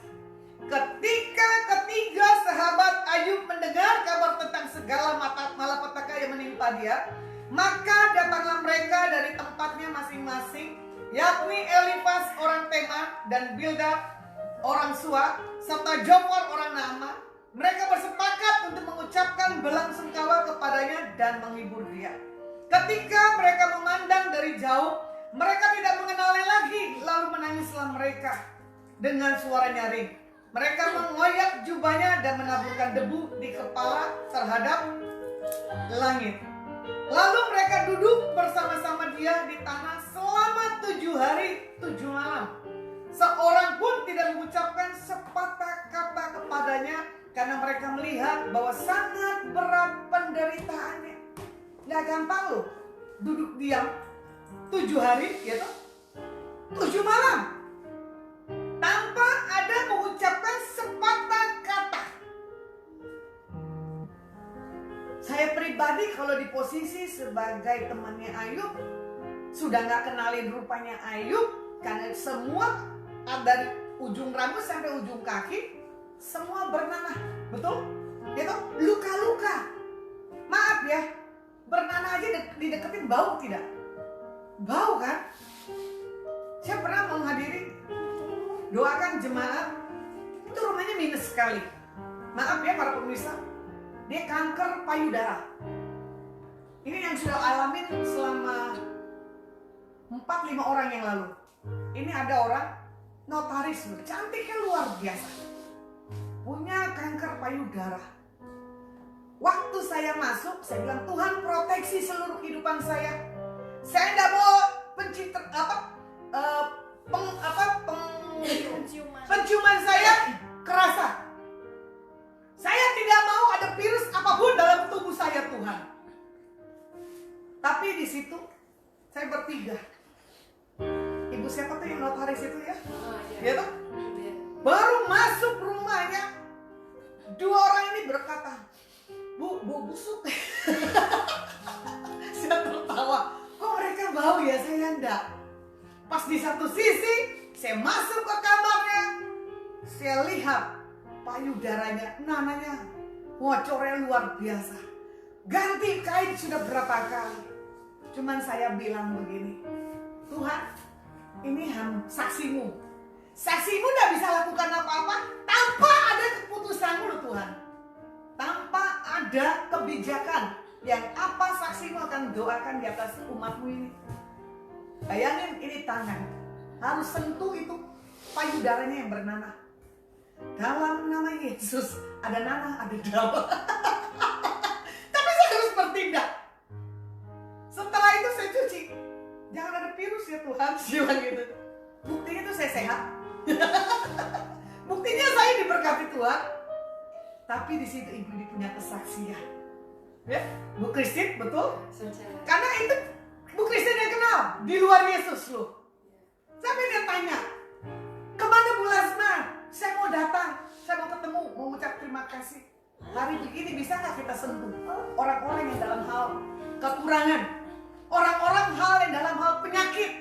Ketika ketiga sahabat Ayub mendengar kabar tentang segala malapetaka yang menimpa dia, maka datanglah mereka dari tempatnya masing-masing, yakni Elifas orang Teman dan Bildad orang Suah serta Jofar orang Naamah. Mereka bersepakat untuk mengucapkan belasungkawa kepadanya dan menghibur dia. Ketika mereka memandang dari jauh, mereka tidak mengenalnya lagi, lalu menangislah mereka dengan suara nyaring. Mereka mengoyak jubahnya dan menaburkan debu di kepala terhadap langit. Lalu mereka duduk bersama-sama dia di tanah selama 7 hari 7 malam. Seorang pun tidak mengucapkan sepatah kata kepadanya, karena mereka melihat bahwa sangat berat penderitaannya. Gak gampang loh duduk diam 7 hari, gitu, 7 malam tanpa ada mengucapkan sepatah kata. Saya pribadi kalau di posisi sebagai temannya Ayub, sudah gak kenalin rupanya Ayub, karena semua dari ujung rambut sampai ujung kaki semua bernanah, betul? Itu luka-luka. Maaf ya, bernanah aja dideketin bau tidak? Bau kan? Saya pernah menghadiri doakan jemaat, itu rumahnya minus sekali. Maaf ya para pemirsa, dia kanker payudara. Ini yang sudah alamin selama 4-5 orang yang lalu. Ini ada orang notaris, cantiknya luar biasa, punya kanker payudara. Waktu saya masuk, saya bilang, Tuhan proteksi seluruh kehidupan saya. Saya tidak mau penciuman saya kerasa. Saya tidak mau ada virus apapun dalam tubuh saya, Tuhan. Tapi di situ saya bertiga. Ibu siapa tuh yang notaris itu ya? Iya tuh? Baru masuk rumahnya, 2 orang ini berkata, Bu, bau busuk. Saya tertawa, kok mereka bau ya, saya enggak. Pas di satu sisi, saya masuk ke kamarnya, saya lihat payudaranya, nananya ngocornya luar biasa. Ganti kain sudah berapa kali. Cuman saya bilang begini, Tuhan, ini saksimu. Saksimu tidak bisa lakukan apa-apa tanpa ada keputusanmu loh Tuhan. Tanpa ada kebijakan yang apa saksimu akan doakan di atas umatmu ini. Bayangin ini tangan harus sentuh itu payudaranya yang bernanah. Dalam nama Yesus ada nanah, ada darah. Tapi saya harus bertindak. Setelah itu saya cuci. Jangan ada virus ya Tuhan, siapa gitu. Buktinya itu saya sehat. Buktinya saya diberkati Tuhan. Tapi di situ ibu ini punya kesaksian. Ya, Bu Kristin, betul? Karena itu Bu Kristin yang kenal di luar Yesus loh. Sampai dia tanya, kemana Bu Lasma? Saya mau datang, saya mau ketemu, mau ucap terima kasih. Hari begini bisa nggak kita sentuh orang-orang yang dalam hal kekurangan, orang-orang hal yang dalam hal penyakit?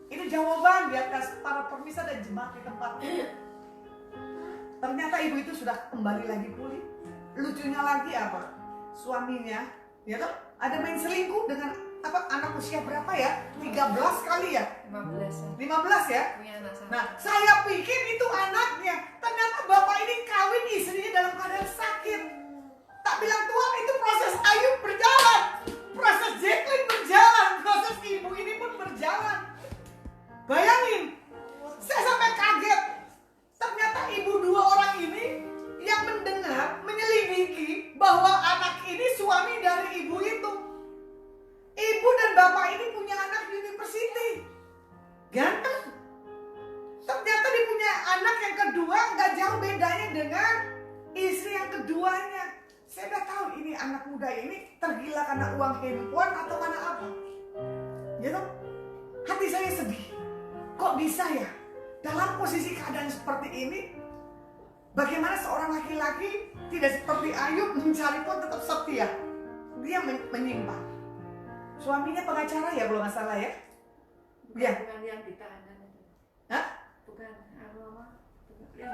Itu jawaban di atas para permisa dan jemaat di tempat. Ternyata ibu itu sudah kembali lagi pulih. Lucunya lagi apa? Suaminya, ya toh, ada main selingkuh dengan anak usia berapa ya? 13 kali ya? 15 ya? Punya anak sama. Nah, saya pikir itu anaknya. Ternyata bapak ini kawin istrinya dalam keadaan sakit. Tak bilang Tuhan, itu proses Ayub berjalan. Proses Jacqueline berjalan. Proses ibu ini pun berjalan. Bayangin, saya sampai kaget. Ternyata ibu dua orang ini yang mendengar, menyelidiki bahwa anak ini suami dari ibu itu. Ibu dan bapak ini punya anak university. Ganteng. Ternyata dia punya anak yang kedua gak jauh bedanya dengan istri yang keduanya. Saya udah tahu ini anak muda ini tergila karena uang handphone atau karena apa. Gitu. Hati saya sedih. Kok bisa ya? Dalam posisi keadaan seperti ini, bagaimana seorang laki-laki tidak seperti Ayub mencari pun tetap setia. Dia menyimpang. Suaminya pengacara ya kalau nggak salah ya? Ya. Bukan yang ditahanan itu. Hah? Bukan.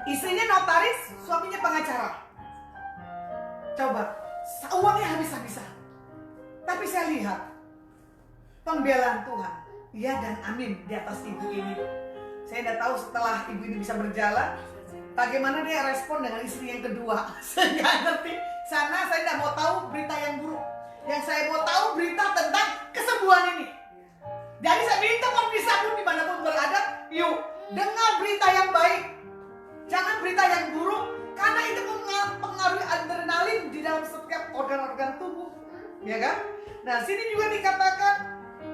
Istrinya notaris, suaminya pengacara. Coba, uangnya habis-habisan. Tapi saya lihat pembelaan Tuhan, ya dan amin di atas ibu ini. Saya tidak tahu setelah ibu ini bisa berjalan, bagaimana dia respon dengan istri yang kedua. Saya nggak ngerti. Sana saya tidak mau tahu berita yang buruk. Yang saya mau tahu berita tentang kesembuhan ini. Jadi saya minta pemirsa pun dimanapun berada, yuk dengar berita yang baik. Jangan berita yang buruk, karena itu mempengaruhi adrenalin di dalam setiap organ-organ tubuh. Ya kan? Nah sini juga dikatakan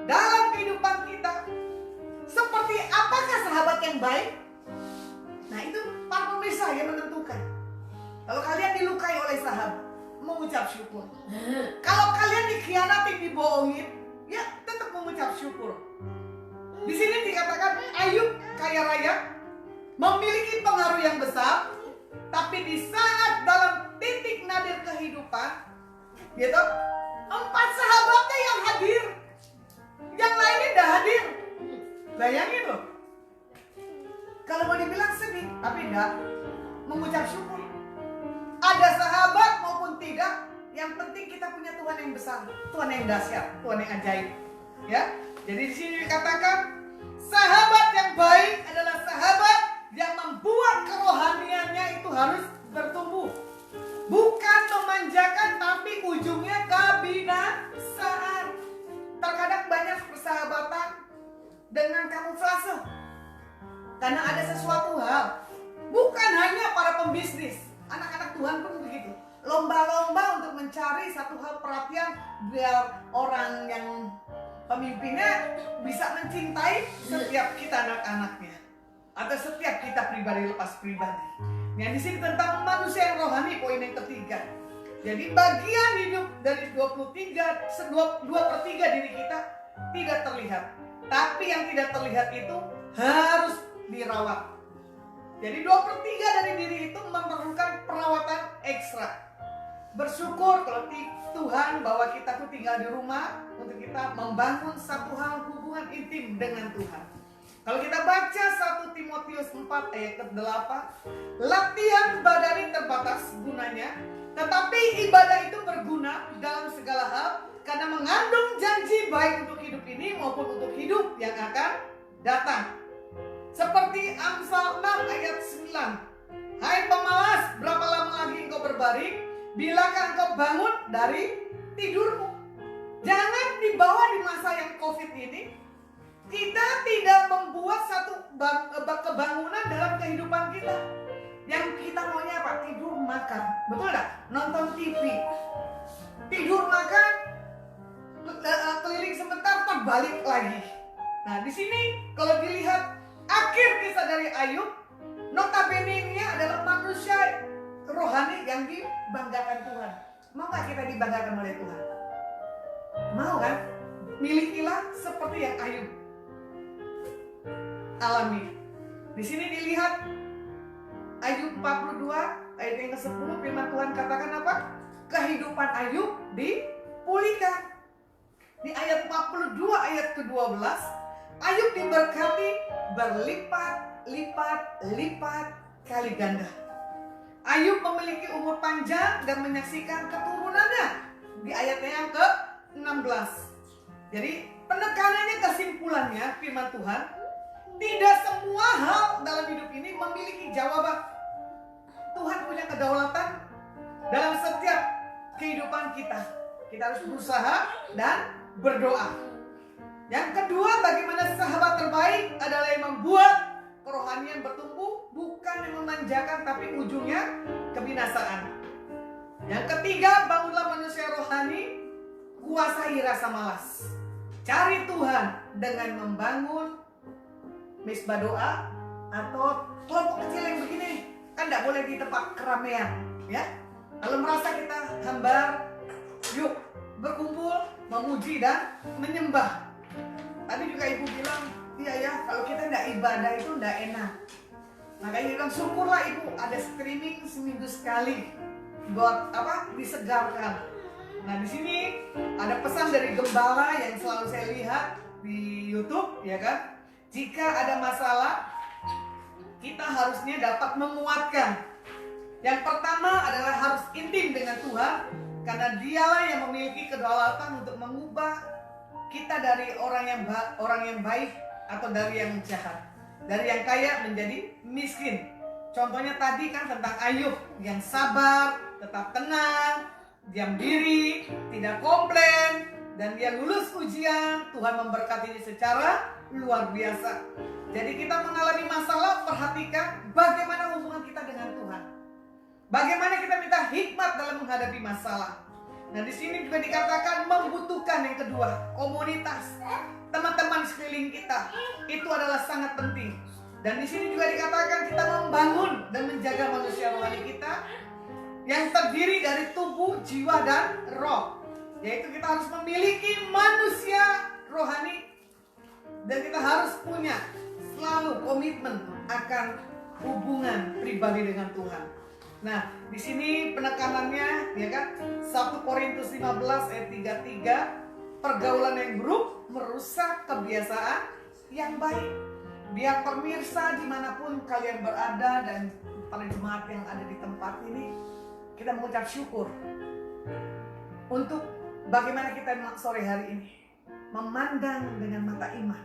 dalam kehidupan kita, seperti apakah sahabat yang baik? Nah itu para pemirsa yang menentukan. Kalau kalian dilukai oleh sahabat, mengucap syukur. Kalau kalian dikhianati, dibohongin, ya tetap mengucap syukur. Di sini dikatakan Ayub kaya raya, memiliki pengaruh yang besar, tapi di saat dalam titik nadir kehidupan, gitu, 4 sahabatnya yang hadir, yang lainnya tidak hadir. Bayangin loh. Kalau mau dibilang sedih, tapi tidak, mengucap syukur. Ada sahabat maupun tidak, yang penting kita punya Tuhan yang besar, Tuhan yang dahsyat, Tuhan yang ajaib. Ya, jadi di sini dikatakan sahabat yang baik adalah sahabat yang membuat kerohaniannya itu harus bertumbuh, bukan memanjakan, tapi ujungnya kebinasaan. Terkadang banyak persahabatan dengan kamuflase, karena ada sesuatu hal. Bukan hanya para pembisnis, anak-anak Tuhan pun begitu. Lomba-lomba untuk mencari satu hal perhatian biar orang yang pemimpinnya bisa mencintai setiap kita anak-anaknya atau setiap kita pribadi lepas pribadi. Yang di sini tentang manusia yang rohani, poin yang ketiga. Jadi bagian hidup dari 2/3 diri kita tidak terlihat, tapi yang tidak terlihat itu harus dirawat. Jadi 2/3 dari diri itu memerlukan perawatan ekstra. Bersyukur kalau Tuhan bahwa kita tuh tinggal di rumah untuk kita membangun satu hal hubungan intim dengan Tuhan. Kalau kita baca 1 Timotius 4 ayat ke-8, latihan badani terbatas gunanya, tetapi ibadah itu berguna dalam segala hal karena mengandung janji baik untuk hidup ini maupun untuk hidup yang akan datang. Seperti Amsal 6 ayat 9. Hai pemalas, berapa lama lagi engkau berbaring? Bilakah engkau bangun dari tidurmu? Jangan dibawa di masa yang COVID ini, kita tidak membuat satu kebangunan dalam kehidupan kita. Yang kita maunya apa? Tidur makan. Betul gak? Nonton TV. Tidur makan, keliling sebentar, terbalik lagi. Nah di sini kalau dilihat akhir kisah dari Ayub, notabene-nya adalah manusia rohani yang dibanggakan Tuhan. Mau gak kita dibanggakan oleh Tuhan? Mau kan? Milikilah seperti yang Ayub alami. Di sini dilihat Ayub 42 ayat yang ke-10 firman Tuhan katakan apa? Kehidupan Ayub dipulihkan. Di ayat 42 ayat ke-12, Ayub diberkati berlipat-lipat kali ganda. Ayub memiliki umur panjang dan menyaksikan keturunannya di ayatnya yang ke-16. Jadi penekanannya, kesimpulannya firman Tuhan, tidak semua hal dalam hidup ini memiliki jawaban. Tuhan punya kedaulatan dalam setiap kehidupan kita. Kita harus berusaha dan berdoa. Yang kedua, bagaimana sahabat terbaik adalah yang membuat kerohanian bertumbuh, bukan yang memanjakan tapi ujungnya kebinasaan. Yang ketiga, bangunlah manusia rohani, kuasai rasa malas. Cari Tuhan dengan membangun misbah doa atau kelompok kecil yang begini. Kan tidak boleh di tempat keramaian, ya. Kalau merasa kita hambar, yuk berkumpul, memuji dan menyembah. Tadi juga ibu bilang, iya ya, kalau kita tidak ibadah itu tidak enak. Makanya dia bilang, syukurlah ibu ada streaming seminggu sekali buat apa? Disegarkan. Nah di sini ada pesan dari gembala yang selalu saya lihat di YouTube, ya kan? Jika ada masalah, kita harusnya dapat menguatkan. Yang pertama adalah harus intim dengan Tuhan, karena dialah yang memiliki kedaulatan untuk mengubah kita dari orang yang baik atau dari yang jahat, dari yang kaya menjadi miskin. Contohnya tadi kan tentang Ayub yang sabar, tetap tenang, diam diri, tidak komplain, dan dia lulus ujian. Tuhan memberkatinya secara luar biasa. Jadi kita mengalami masalah, perhatikan bagaimana hubungan kita dengan Tuhan. Bagaimana kita minta hikmat dalam menghadapi masalah. Nah di sini juga dikatakan membutuhkan yang kedua, komunitas, teman-teman sekeliling kita. Itu adalah sangat penting. Dan di sini juga dikatakan kita membangun dan menjaga manusia rohani kita yang terdiri dari tubuh, jiwa, dan roh. Yaitu kita harus memiliki manusia rohani dan kita harus punya selalu komitmen akan hubungan pribadi dengan Tuhan. Nah, di sini penekanannya, ya kan, 1 Korintus 15 ayat 33, pergaulan yang buruk merusak kebiasaan yang baik. Biar pemirsa dimanapun kalian berada dan para jemaat yang ada di tempat ini, kita mengucap syukur untuk bagaimana kita sore hari ini memandang dengan mata iman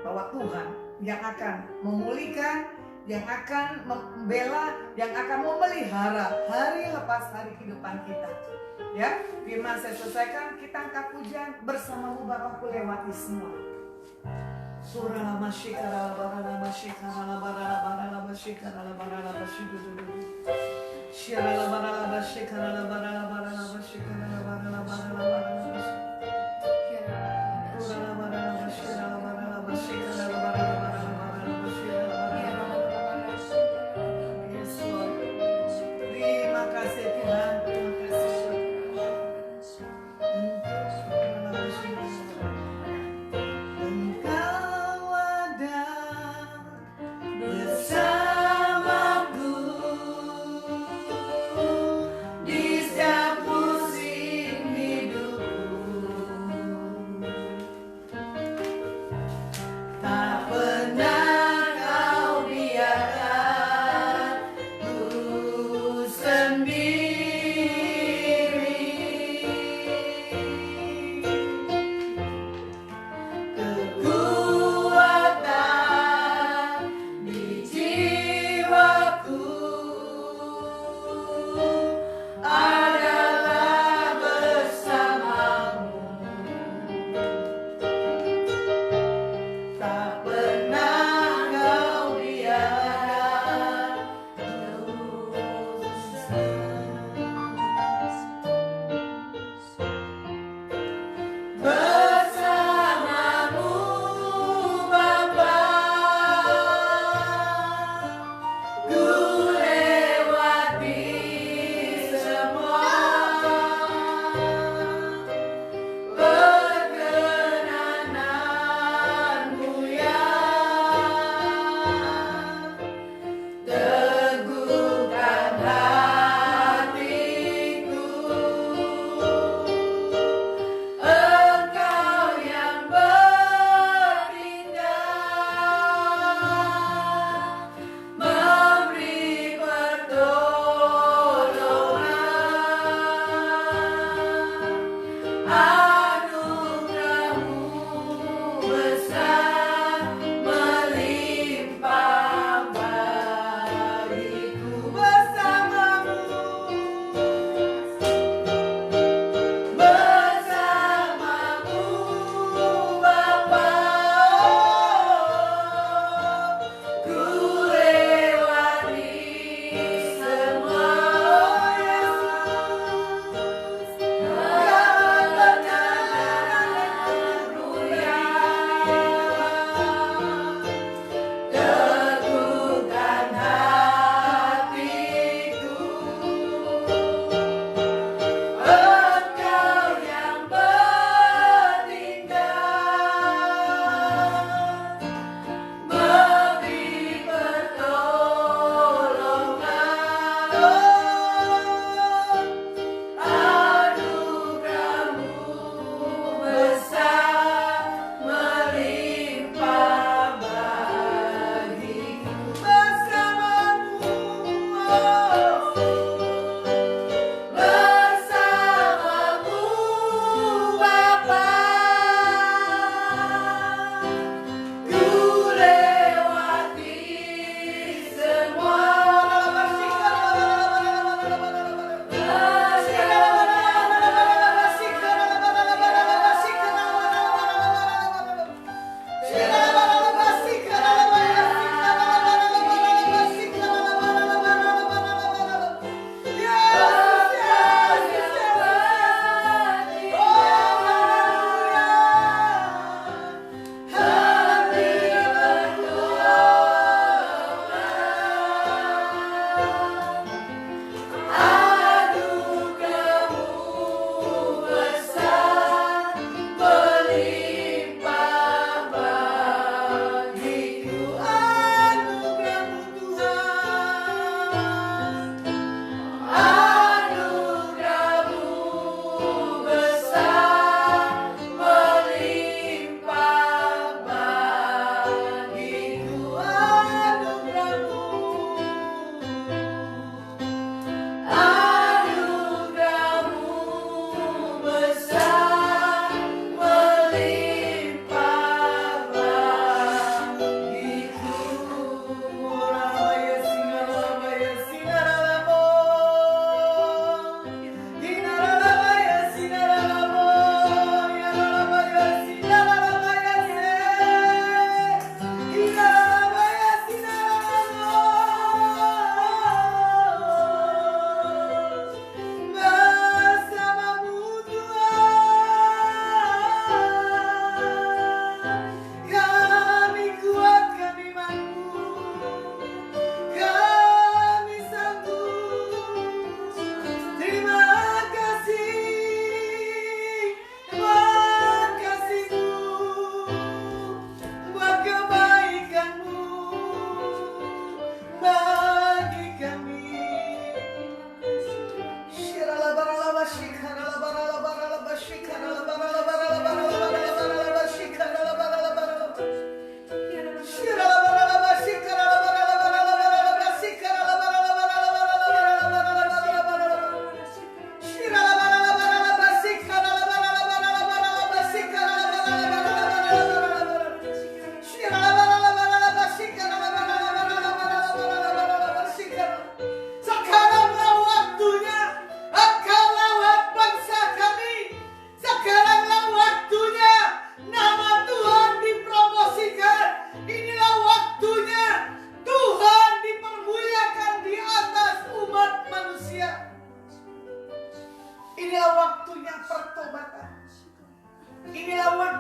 bahwa Tuhan yang akan memulihkan, yang akan membela, yang akan memelihara hari lepas hari kehidupan kita. Ya, firman saya selesaikan, kita angkat pujian bersamamu Bapakku lewati semua. Surah masyikara barana masyikara barana barana masyikara barana masyikara. Syara barana masyikara barana barana masyikara barana barana barana masyikara. Surah barana masyikara barana masyikara barana barana barana masyikara. Terima kasih Tuhan, terima kasih. Engkau ada bersamaku di setiap musim hidupku.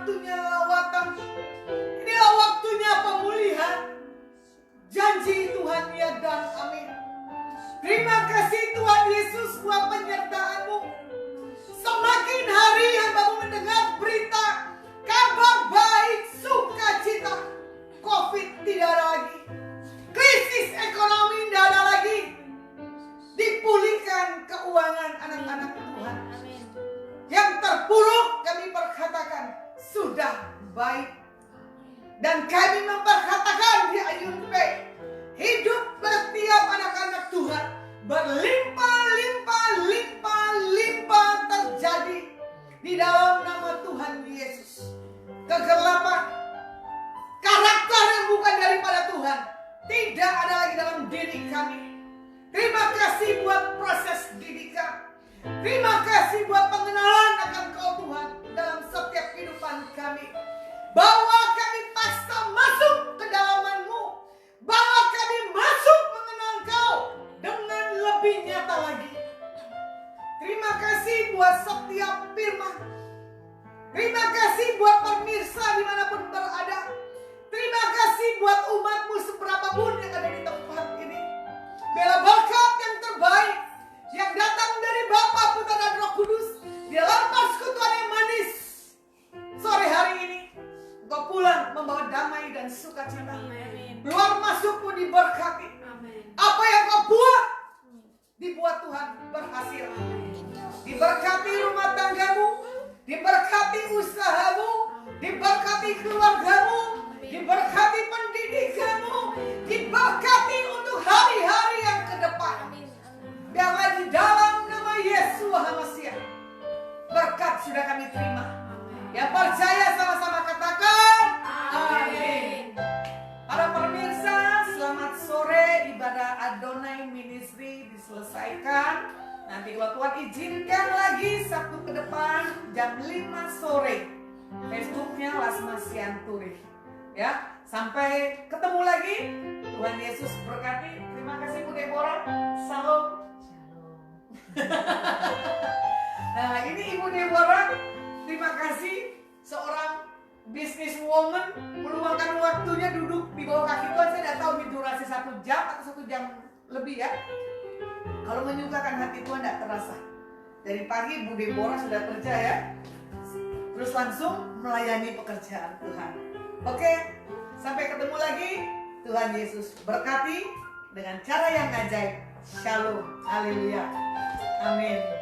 waktunya lawatan. Inilah waktunya pemulihan. Janji Tuhan ya dan amin. Terima kasih Tuhan Yesus buat penyertaan-Mu. Semakin hari hamba-Mu mendengar berita kabar baik, sukacita. Covid tidak ada lagi. Krisis ekonomi tidak ada lagi. Dipulihkan keuangan anak-anak Tuhan. Yang terpuruk kami perkatakan sudah baik. Dan kami memperkatakan di Ayun P, hidup setiap anak-anak Tuhan berlimpah terjadi di dalam nama Tuhan Yesus. Kegelapan, karakter yang bukan daripada Tuhan tidak ada lagi dalam diri kami. Terima kasih buat proses didikan. Terima kasih buat pengenalan akan Kau Tuhan dalam setiap kehidupan kami. Bawa kami paksa masuk ke dalaman-Mu. Bawa kami masuk mengenal Kau dengan lebih nyata lagi. Terima kasih buat setiap firman. Terima kasih buat pemirsa dimanapun berada. Terima kasih buat umat-Mu seberapapun yang ada di tempat ini. Biarlah berkat yang terbaik yang datang dari Bapa, Putra dan Roh Kudus di dalam persekutuan yang manis sore hari ini. Engkau pulang membawa damai dan sukacita. Keluar masukmu diberkati. Apa yang kau buat dibuat Tuhan berhasil. Diberkati rumah tanggamu, diberkati usahamu, diberkati keluargamu, diberkati pendidikanmu, diberkati untuk hari-hari yang ke depan. Biarlah di dalam nama Yesus Masiah berkat sudah kami terima. Yang percaya sama-sama katakan amin. Para pemirsa, selamat sore. Ibadah Adonai Ministry diselesaikan. Nanti kalau Tuhan izinkan lagi Sabtu ke depan jam 5 sore. Facebooknya Lasma Sianturi. Ya, sampai ketemu lagi. Tuhan Yesus berkati. Terima kasih Bu Deborah. Salam. Nah, ini Ibu Deborah. Terima kasih, seorang business woman meluangkan waktunya duduk di bawah kaki Tuhan. Saya tidak tahu ini durasi 1 jam atau 1 jam lebih ya. Kalau menyukakan hati Tuhan tidak terasa. Dari pagi Bu Deborah sudah kerja ya. Terus langsung melayani pekerjaan Tuhan. Oke, sampai ketemu lagi. Tuhan Yesus berkati dengan cara yang ajaib. Shalom, haleluya, amin.